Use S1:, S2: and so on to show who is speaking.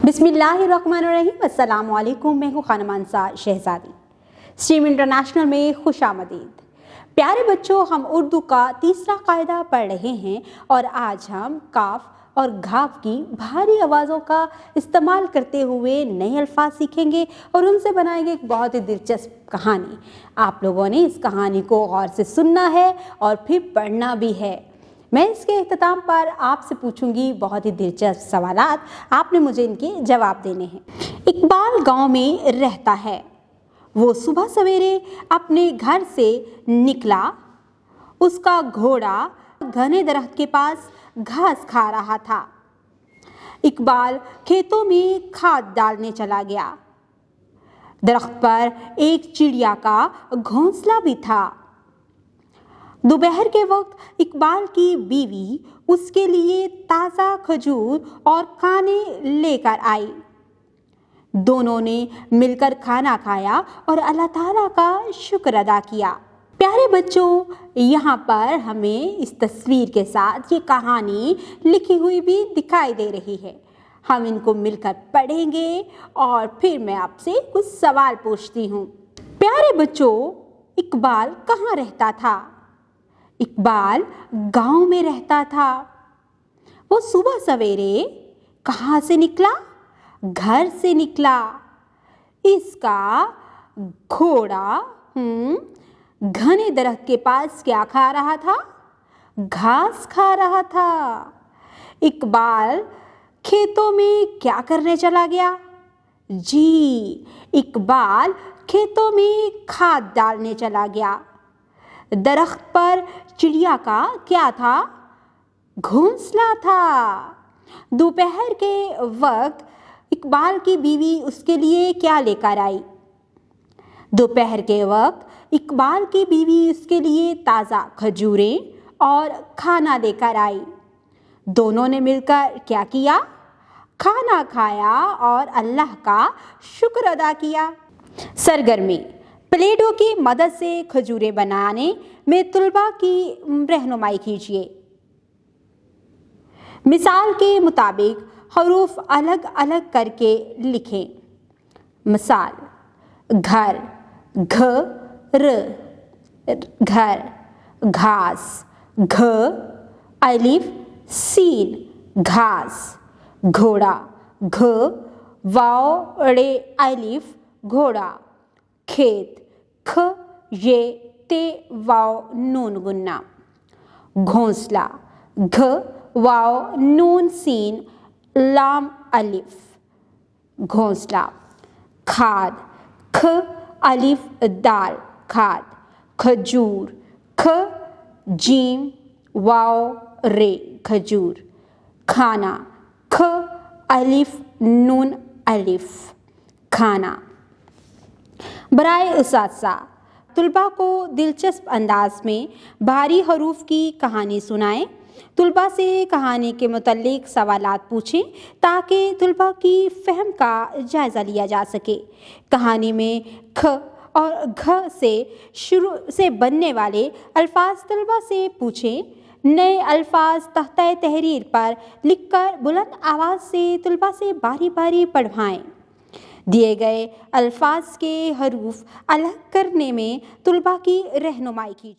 S1: बिस्मिल्लाहिर्रहमानिर्रहीम। अस्सलाम वालेकुम। मैं हूँ खानम अंसार शहजादी। स्ट्रीम इंटरनेशनल में खुश आमदीद। प्यारे बच्चों, हम उर्दू का तीसरा कायदा पढ़ रहे हैं और आज हम काफ और घाफ की भारी आवाज़ों का इस्तेमाल करते हुए नए अल्फाज सीखेंगे और उनसे बनाएंगे एक बहुत ही दिलचस्प कहानी। आप लोगों ने इस कहानी को गौर से सुनना है और फिर पढ़ना भी है। मैं इसके इख्तिताम पर आपसे पूछूंगी बहुत ही दिलचस्प सवालात, आपने मुझे इनके जवाब देने हैं। इकबाल गांव में रहता है। वो सुबह सवेरे अपने घर से निकला। उसका घोड़ा घने दरख्त के पास घास खा रहा था। इकबाल खेतों में खाद डालने चला गया। दरख्त पर एक चिड़िया का घोंसला भी था। दोपहर के वक्त इकबाल की बीवी उसके लिए ताज़ा खजूर और खाने लेकर आई। दोनों ने मिलकर खाना खाया और अल्लाह ताला का शुक्र अदा किया। प्यारे बच्चों, यहाँ पर हमें इस तस्वीर के साथ ये कहानी लिखी हुई भी दिखाई दे रही है। हम इनको मिलकर पढ़ेंगे और फिर मैं आपसे कुछ सवाल पूछती हूँ। प्यारे बच्चों, इकबाल कहाँ रहता था? इकबाल गांव में रहता था। वो सुबह सवेरे कहाँ से निकला? घर से निकला। इसका घोड़ा घने दरख्त के पास क्या खा रहा था? घास खा रहा था। इकबाल खेतों में क्या करने चला गया? जी, इकबाल खेतों में खाद डालने चला गया। दरख्त पर चिड़िया का क्या था? घोंसला था। दोपहर के वक्त इकबाल की बीवी उसके लिए क्या लेकर आई? दोपहर के वक्त इकबाल की बीवी उसके लिए ताज़ा खजूरें और खाना लेकर आई। दोनों ने मिलकर क्या किया? खाना खाया और अल्लाह का शुक्र अदा किया। सरगर्मी: प्लेटों की मदद से खजूरें बनाने में तुलबा की रहनुमाई कीजिए। मिसाल के मुताबिक हरूफ अलग अलग करके लिखें। मिसाल: घर, घ र, घर, घास, घ अलिफ सीन, घास, घोड़ा, घ वाव रे अलिफ, घोड़ा, खेत, ख ये ते वाव नून गुन्ना, घोंसला, घ वाव नून सीन लाम अलिफ, घोंसला, खाद, ख अलिफ दाल, खाद, खजूर, ख जीम वाव रे, खजूर, खाना, ख अलिफ नून अलिफ, खाना। बराए उसासा, तुलबा को दिलचस्प अंदाज में भारी हरूफ की कहानी सुनाएं। तुलबा से कहानी के मुतल्लिक सवालात पूछें ताकि तुलबा की फ़हम का जायज़ा लिया जा सके। कहानी में ख और घ से शुरू से बनने वाले अल्फाज तुलबा से पूछें। नए अल्फाज तख्ता तहरीर पर लिखकर बुलंद आवाज़ से तुलबा से बारी बारी पढ़वाएं। दिए गए अल्फाज के हरूफ अलग करने में तुलबा की रहनुमाई कीजिए।